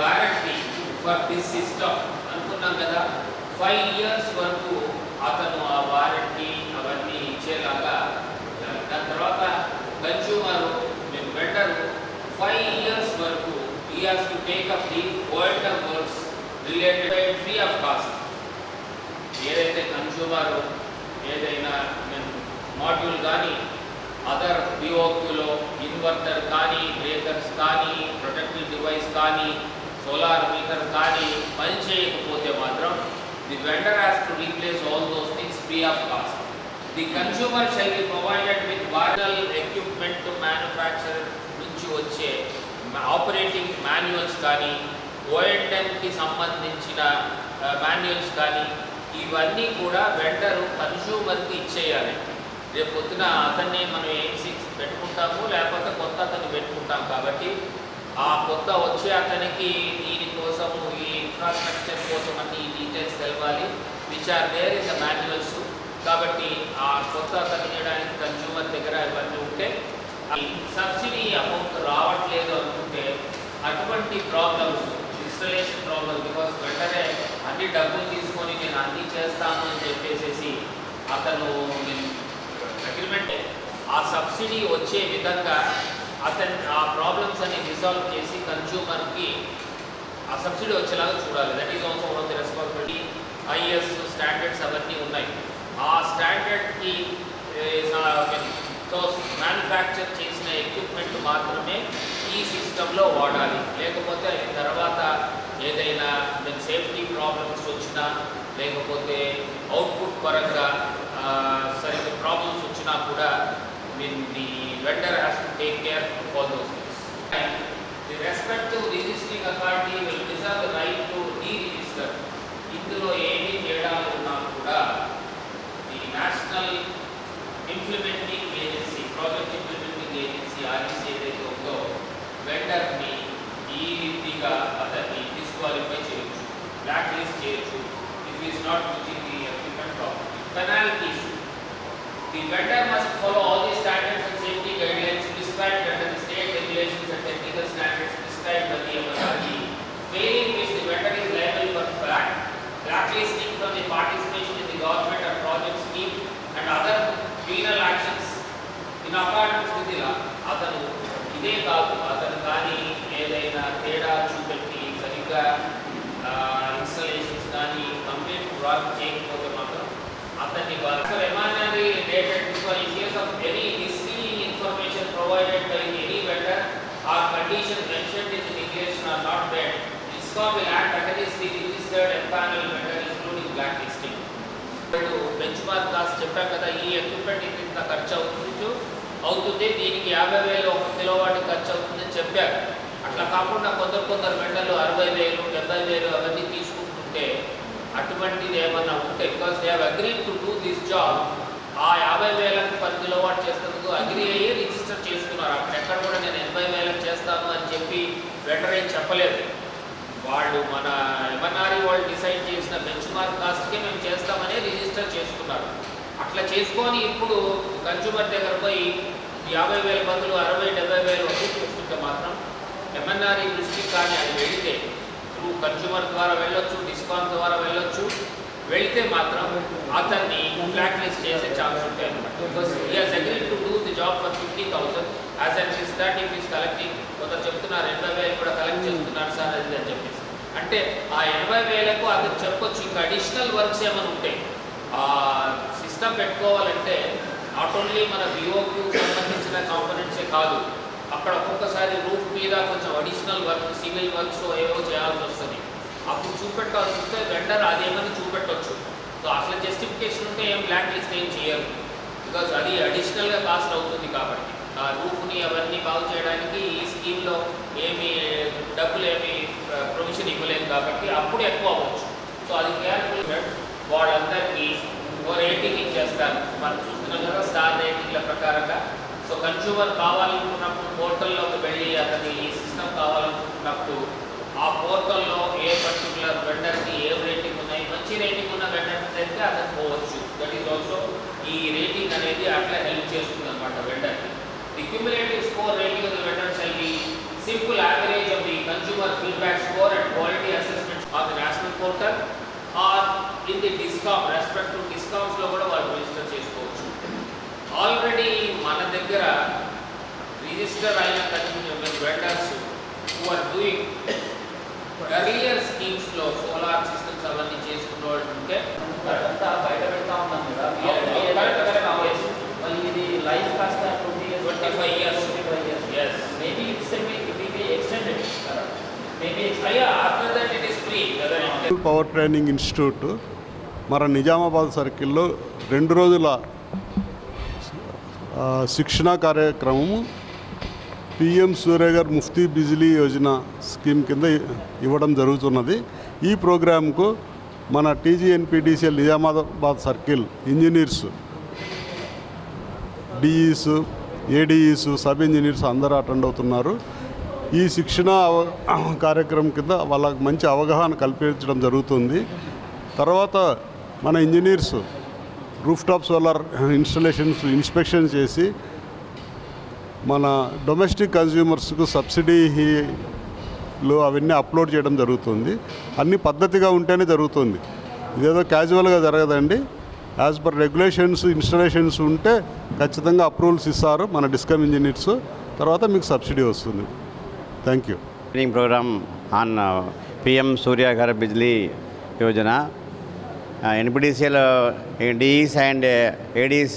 Warranty for this system అనుకున్నాం కదా. 5 years వరకు అతను ఆ వారంటీ అవన్నీ ఇచ్చేలాగా. దాని తర్వాత కన్స్యూమర్ వెండర్ 5 years వరకు he has to take up the O&M works related free of cost. ఏదైతే కన్స్యూమర్ ఏదైనా మాడ్యూల్ కానీ అదర్ బిఓక్యూలో ఇన్వర్టర్ కానీ బ్రేకర్స్ కానీ ప్రొటెక్టివ్ డివైస్ కానీ సోలార్ మీటర్ కానీ పని చేయకపోతే మాత్రం the vendor has to replace all those things free of cost. The consumer shall be provided with వారల్ equipment manufacturer నుంచి వచ్చే ఆపరేటింగ్ మాన్యువల్స్ కానీ ఓఎండ్ఎంకి సంబంధించిన మాన్యువల్స్ కానీ ఇవన్నీ కూడా వెండర్ కన్స్యూమర్కి ఇచ్చేయాలి. రేపు పొద్దున అతన్ని మనం ఏం పెట్టుకుంటాము లేకపోతే కొత్త అతన్ని పెట్టుకుంటాం కాబట్టి ఆ కొత్త వచ్చే అతనికి దీనికోసము ఈ ఇన్ఫ్రాస్ట్రక్చర్ కోసం అన్ని ఈ డీటెయిల్స్ తెలవాలి which are there in the manuals. కాబట్టి ఆ కొత్త అతన్ని చేయడానికి కన్స్యూమర్ దగ్గర ఇవన్నీ ఉంటే సబ్సిడీ అమౌంట్ రావట్లేదు అనుకుంటే అటువంటి ప్రాబ్లమ్స్ ఇన్స్టలేషన్ ప్రాబ్లమ్ బికాస్ వెంటనే అన్ని డబ్బులు తీసుకొని నేను అన్నీ చేస్తాను అని చెప్పేసి అతను అగ్రిమెంట్ ఆ సబ్సిడీ వచ్చే విధంగా అతను ఆ ప్రాబ్లమ్స్ అన్ని రిజాల్వ్ చేసి కన్స్యూమర్కి ఆ సబ్సిడీ వచ్చేలాగా చూడాలి. That is also one of the responsibility. Is standards అవన్నీ ఉన్నాయి. ఆ స్టాండర్డ్కి మ్యానుఫ్యాక్చర్ చేసిన ఎక్విప్మెంట్ మాత్రమే ఈ సిస్టంలో వాడాలి. లేకపోతే తర్వాత ఏదైనా సేఫ్టీ ప్రాబ్లమ్స్ వచ్చినా లేకపోతే అవుట్పుట్ పరంగా సరిగ్గా ప్రాబ్లమ్స్ వచ్చినా కూడా the vendor has to take care for those things. The respective registering authority will reserve the right to deregister. ఇందులో ఏమీ తేడాలు ఉన్నా కూడా the national implementing agency project implementing agency REC ఏదైతే ఉందో వెండర్ని ఈ రీతిగా అతన్ని డిస్క్వాలిఫై చేయొచ్చు, బ్లాక్ లిస్ట్ చేయొచ్చు if is not using the equipment properly. Penalties. The vendor must follow all the standards and safety guidelines prescribed under the state regulations and technical standards prescribed by the MSRB. Failing which the vendor is liable for blacklisting from the participation in the government or project scheme and other penal actions in accordance with the law. అతను ఇదే కాదు అతను కానీ ఏదైనా తేడా చూపెట్టి సరిగ్గా installations కానీ కంప్లీట్ వర్క్ చేయకపోతే మాత్రం అతన్ని ఎమానరీ related in case of any misleading information provided by any vendor or condition mentioned in the declaration are not met, ISCOM will act against the registered empaneled vendor including blacklisting. Bench mark cost చెప్పాం కదా, ఈ equipment ఇంత ఖర్చు అవుతుంది దీనికి 50,000 1 kilowatt ఖర్చు అవుతుందని చెప్పారు. అట్లా కాకుండా కొందరు వెండర్లు 60,000 70,000 అవన్నీ తీసుకుంటుంటే అటువంటిది ఏమన్నా ఉంటే because they have agreed to do this job ఆ 50,000కి 10 కిలోవాట్ చేస్తున్నందుకు అగ్రీ అయ్యి రిజిస్టర్ చేసుకున్నారు. అక్కడ ఎక్కడ కూడా నేను 80,000 చేస్తాను అని చెప్పి వెండర్ ఏం చెప్పలేదు. వాళ్ళు మన ఎంఆర్ఈ వాళ్ళు డిసైడ్ చేసిన బెంచ్ మార్క్ కాస్ట్కే మేము చేస్తామని రిజిస్టర్ చేసుకున్నారు. అట్లా చేసుకొని ఇప్పుడు కన్స్యూమర్ దగ్గర పోయి 50,000 బదులు 60,000-70,000 వసూలు చేస్తుంటే మాత్రం ఎంఎన్ఆర్ఈ దృష్టికి కానీ అది వెళితే త్రూ కన్స్యూమర్ ద్వారా వెళ్ళొచ్చు, డిస్కౌంట్ ద్వారా వెళ్ళొచ్చు, వెళితే మాత్రం అతన్ని బ్లాక్ లిస్ట్ చేసే ఛాన్స్ ఉంటాయి అనమాట. Because he has agreed to do the job for 50,000 as and is that if is collecting. కొందరు చెప్తున్నారు 80,000 కూడా కలెక్ట్ చేస్తున్నారు సార్ అది అని చెప్పేసి. అంటే ఆ 80,000కు అతను చెప్పొచ్చు ఇంకా అడిషనల్ వర్క్స్ ఏమైనా ఉంటాయి. ఆ సిస్టమ్ పెట్టుకోవాలంటే నాట్ ఓన్లీ మన బిఓకు సంబంధించిన కాంపోనెంట్సే కాదు, అక్కడ ఒక్కొక్కసారి రూఫ్ మీద కొంచెం అడిషనల్ వర్క్ సివిల్ వర్క్స్ ఏవో చేయాల్సి వస్తుంది. అప్పుడు చూపెట్టాల్సి వస్తే వెండర్ అదేమని చూపెట్టవచ్చు. సో అసలు జస్టిఫికేషన్ ఉంటే ఏం బ్లాక్ లిస్ట్ ఏం చేయరు బికాజ్ అది అడిషనల్గా కాస్ట్ అవుతుంది. కాబట్టి ఆ రూఫ్ని అవన్నీ బాగు చేయడానికి ఈ స్కీమ్లో ఏమి డబ్బులు ఏమి ప్రొవిజన్ ఇవ్వలేదు కాబట్టి అప్పుడు ఎక్కువ అవ్వచ్చు. సో అది కేర్ఫుల్గా వాళ్ళందరికీ ఓ రేటింగ్ ఇచ్చేస్తారు. మనం చూస్తున్నాం కదా స్టార్ రేటింగ్ల ప్రకారంగా. సో కన్స్యూమర్ కావాలనుకున్నప్పుడు పోర్టల్లోకి వెళ్ళి అతని ఈ సిస్టమ్ కావాలనుకున్నప్పుడు ఆ పోర్టల్లో ఏ పర్టికులర్ వెండర్కి ఏ రేటింగ్ ఉన్నాయి, మంచి రేటింగ్ ఉన్న వెండర్స్ అయితే అతను పోవచ్చు. దట్ ఈస్ ఆల్సో ఈ రేటింగ్ అనేది అట్లా హెల్ప్ చేస్తుంది అనమాట వెండర్కి. The cumulative score rating of the vendor shall be simple average of the consumer feedback score portal or in the discount respective డిస్కౌంట్స్లో కూడా వాళ్ళు రిజిస్టర్ చేసుకోవచ్చు. ఆల్రెడీ మన దగ్గర రిజిస్టర్ అయిన vendors who are doing earlier స్కీమ్స్లో సోలార్ సిస్టమ్స్ అవన్నీ చేసుకున్న వాళ్ళు ఉంటే అంతా బయట పెడతా ఉన్నాం కదా. మళ్ళీ ఇది లైఫ్ కాస్త 25 years. Yes. Maybe it's extended. Maybe after that it is free. Power training institute మన నిజామాబాద్ సర్కిల్లో 2 రోజుల శిక్షణా కార్యక్రమము పిఎం సూర్యగర్ ముఫ్తీ బిజిలీ యోజన స్కీమ్ కింద ఇవ్వడం జరుగుతున్నది. ఈ ప్రోగ్రాంకు మన TGNPTCL Nizamabad circle engineers, DEs, ADEs, sub engineers అందరూ అటెండ్ అవుతున్నారు. ఈ శిక్షణ కార్యక్రమం కింద వాళ్ళకి మంచి అవగాహన కల్పించడం జరుగుతుంది. తర్వాత మన ఇంజనీర్స్ రూఫ్టాప్ సోలార్ ఇన్స్పెక్షన్ చేసి మన డొమెస్టిక్ కన్జ్యూమర్స్కు సబ్సిడీలు అవన్నీ అప్లోడ్ చేయడం జరుగుతుంది. అన్ని పద్ధతిగా ఉంటేనే జరుగుతుంది. ఇదేదో క్యాజువల్గా జరగదండి. యాజ్ పర్ రెగ్యులేషన్స్ ఇన్స్టాలేషన్స్ ఉంటే ఖచ్చితంగా అప్రూవల్స్ ఇస్తారు మన డిస్కమ్ ఇంజనీర్స్. తర్వాత మీకు సబ్సిడీ వస్తుంది. Thank you. Training programme on PM Surya Ghar Bijli योजना एनपीटीसीएल डीईस एंड एडीस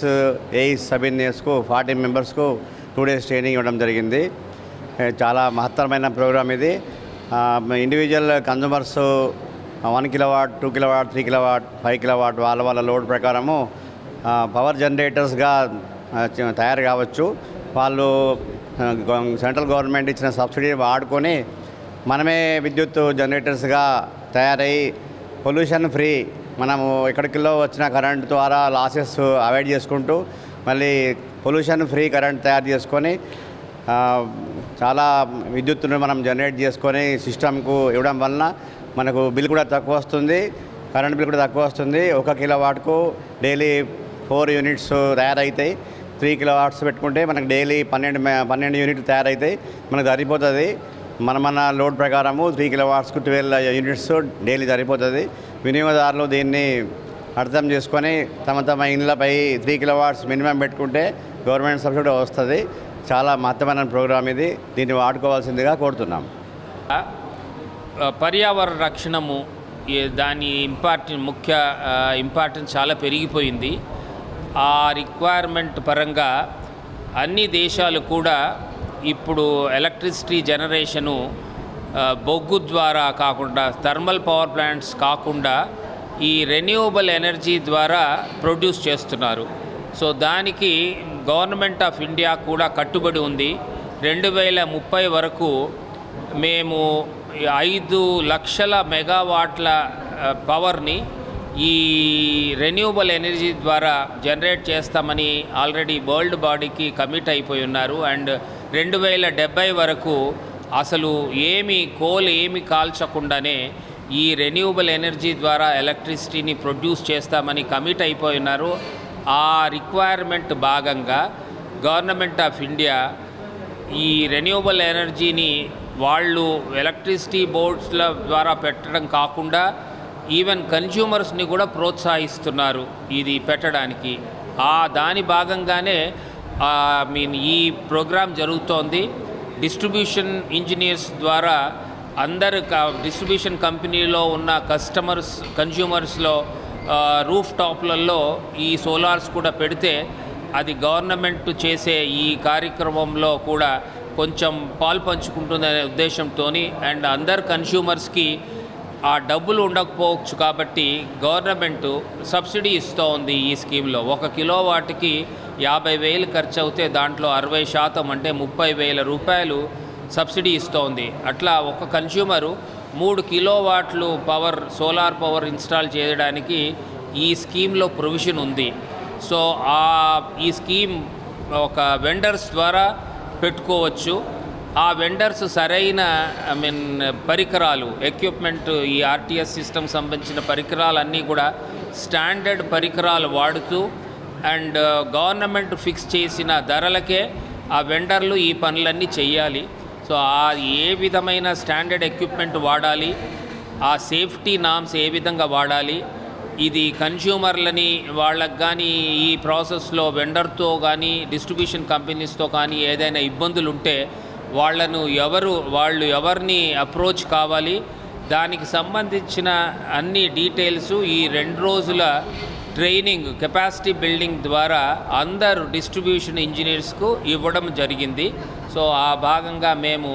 एईस सब इंजीनियर्स को 40 मेंबर्स को 2 days ट्रेनिंग ఇవ్వడం జరిగింది. చాలా మహత్తరమైన ప్రోగ్రామ్ ఇది. Individual consumers 1 kilowatt 2 kilowatt 3 kilowatt 5 kilowatt వాళ్ళ లోడ్ ప్రకారము పవర్ జనరేటర్స్గా తయారు కావచ్చు. వాళ్ళు సెంట్రల్ గవర్నమెంట్ ఇచ్చిన సబ్సిడీ వాడుకొని మనమే విద్యుత్ జనరేటర్స్గా తయారయ్యి పొల్యూషన్ ఫ్రీ మనము ఎక్కడికిలో వచ్చిన కరెంట్ ద్వారా లాసెస్ అవాయిడ్ చేసుకుంటూ మళ్ళీ పొల్యూషన్ ఫ్రీ కరెంట్ తయారు చేసుకొని చాలా విద్యుత్తును మనం జనరేట్ చేసుకొని సిస్టమ్కు ఇవ్వడం వలన మనకు బిల్ కూడా తక్కువ వస్తుంది, కరెంట్ బిల్ కూడా తక్కువ వస్తుంది. 1 kilowattకు డైలీ 4 యూనిట్స్ తయారవుతాయి. 3 kilowatts పెట్టుకుంటే మనకు డైలీ 12 యూనిట్లు తయారవుతాయి. మనకు సరిపోతుంది. మన లోడ్ ప్రకారము 3 kilowattsకు 12 యూనిట్స్ డైలీ సరిపోతుంది. వినియోగదారులు దీన్ని అర్థం చేసుకొని తమ ఇళ్ళపై 3 kilowatts మినిమం పెట్టుకుంటే గవర్నమెంట్ సబ్సిడీ వస్తుంది. చాలా మహత్తరమైన ప్రోగ్రామ్ ఇది. దీన్ని వాడుకోవాల్సిందిగా కోరుతున్నాం. పర్యావరణ రక్షణము దాని ముఖ్య ఇంపార్టెన్స్ చాలా పెరిగిపోయింది. ఆ రిక్వైర్మెంట్ పరంగా అన్ని దేశాలు కూడా ఇప్పుడు ఎలక్ట్రిసిటీ జనరేషను బొగ్గు ద్వారా కాకుండా థర్మల్ పవర్ ప్లాంట్స్ కాకుండా ఈ రెన్యూవబుల్ ఎనర్జీ ద్వారా ప్రొడ్యూస్ చేస్తున్నారు. సో దానికి గవర్నమెంట్ ఆఫ్ ఇండియా కూడా కట్టుబడి ఉంది. 2030 వరకు మేము 5 లక్షల మెగావాట్ల పవర్ని ఈ రెన్యూవబుల్ ఎనర్జీ ద్వారా జనరేట్ చేస్తామని ఆల్రెడీ వరల్డ్ బాడీకి కమిట్ అయిపోయి ఉన్నారు. అండ్ 2070 వరకు అసలు కోల్ కాల్చకుండానే ఈ రెన్యూవబుల్ ఎనర్జీ ద్వారా ఎలక్ట్రిసిటీని ప్రొడ్యూస్ చేస్తామని కమిట్ అయిపోయి ఉన్నారు. ఆ రిక్వైర్మెంట్ భాగంగా గవర్నమెంట్ ఆఫ్ ఇండియా ఈ రెన్యూవబుల్ ఎనర్జీని వాళ్ళు ఎలక్ట్రిసిటీ బోర్డ్స్ల ద్వారా పెట్టడం కాకుండా ఈవెన్ కన్జ్యూమర్స్ని కూడా ప్రోత్సహిస్తున్నారు ఇది పెట్టడానికి. దాని భాగంగానే ఈ ప్రోగ్రాం జరుగుతోంది. డిస్ట్రిబ్యూషన్ ఇంజనీర్స్ ద్వారా అందరు డిస్ట్రిబ్యూషన్ కంపెనీలో ఉన్న కన్జ్యూమర్స్లో రూఫ్ టాప్లలో ఈ సోలార్స్ కూడా పెడితే అది గవర్నమెంట్ చేసే ఈ కార్యక్రమంలో కూడా కొంచెం పాలు పంచుకుంటుందనే ఉద్దేశంతో అండ్ అందరు కన్జ్యూమర్స్కి ఆ డబ్బులు ఉండకపోవచ్చు కాబట్టి గవర్నమెంట్ సబ్సిడీ ఇస్తూ ఉంది. ఈ స్కీమ్లో 1 kilowattకి 50,000 ఖర్చు అవుతే దాంట్లో 60% అంటే 30,000 రూపాయలు సబ్సిడీ ఇస్తోంది. అట్లా ఒక consumer 3 kilowatts solar power install చేయడానికి ఈ స్కీమ్లో ప్రొవిజన్ ఉంది. సో ఈ స్కీమ్ ఒక వెండర్స్ ద్వారా పెట్టుకోవచ్చు. ఆ వెండర్స్ సరైన పరికరాలు ఎక్విప్మెంట్ ఈ ఆర్టీఎస్ సిస్టమ్ సంబంధించిన పరికరాలన్నీ కూడా స్టాండర్డ్ పరికరాలు వాడుతూ అండ్ గవర్నమెంట్ ఫిక్స్ చేసిన ధరలకే ఆ వెండర్లు ఈ పనులన్నీ చేయాలి. సో ఏ విధమైన స్టాండర్డ్ ఎక్విప్మెంట్ వాడాలి, ఆ సేఫ్టీ నామ్స్ ఏ విధంగా వాడాలి, ఇది కన్జ్యూమర్లని వాళ్ళకి కానీ ఈ ప్రాసెస్లో వెండర్తో కానీ డిస్ట్రిబ్యూషన్ కంపెనీస్తో కానీ ఏదైనా ఇబ్బందులు ఉంటే వాళ్ళు ఎవరిని అప్రోచ్ కావాలి, దానికి సంబంధించిన అన్ని డీటెయిల్స్ ఈ 2 రోజుల ట్రైనింగ్ కెపాసిటీ బిల్డింగ్ ద్వారా అందరు డిస్ట్రిబ్యూషన్ ఇంజనీర్స్కు ఇవ్వడం జరిగింది. సో ఆ భాగంగా మేము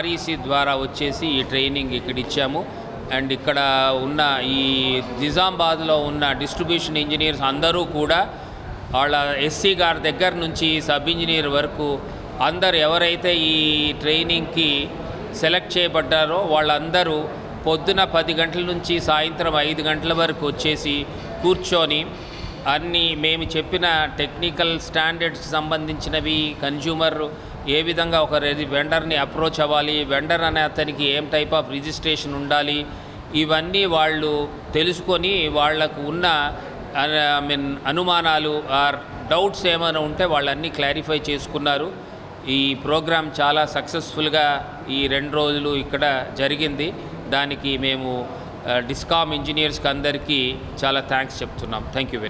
REC ద్వారా వచ్చేసి ఈ ట్రైనింగ్ ఇక్కడ ఇచ్చాము. అండ్ ఇక్కడ ఉన్న ఈ నిజామాబాద్లో ఉన్న డిస్ట్రిబ్యూషన్ ఇంజనీర్స్ అందరూ కూడా వాళ్ళ SC గారి దగ్గర నుంచి సబ్ ఇంజనీర్ వరకు అందరు ఎవరైతే ఈ ట్రైనింగ్కి సెలెక్ట్ చేయబడ్డారో వాళ్ళందరూ పొద్దున 10 గంటల నుంచి సాయంత్రం 5 గంటల వరకు వచ్చేసి కూర్చొని అన్నీ మేము చెప్పిన టెక్నికల్ స్టాండర్డ్స్కి సంబంధించినవి, కన్జ్యూమర్ ఏ విధంగా ఒక వెండర్ని అప్రోచ్ అవ్వాలి, వెండర్ అనే అతనికి ఏం టైప్ ఆఫ్ రిజిస్ట్రేషన్ ఉండాలి, ఇవన్నీ వాళ్ళు తెలుసుకొని వాళ్లకు ఉన్న అనుమానాలు ఆర్ డౌట్స్ ఏమైనా ఉంటే వాళ్ళన్నీ క్లారిఫై చేసుకున్నారు. ఈ ప్రోగ్రాం చాలా సక్సెస్ఫుల్గా ఈ 2 రోజులు ఇక్కడ జరిగింది. దానికి మేము డిస్కామ్ ఇంజనీర్స్కి అందరికీ చాలా థ్యాంక్స్ చెప్తున్నాం. Thank you very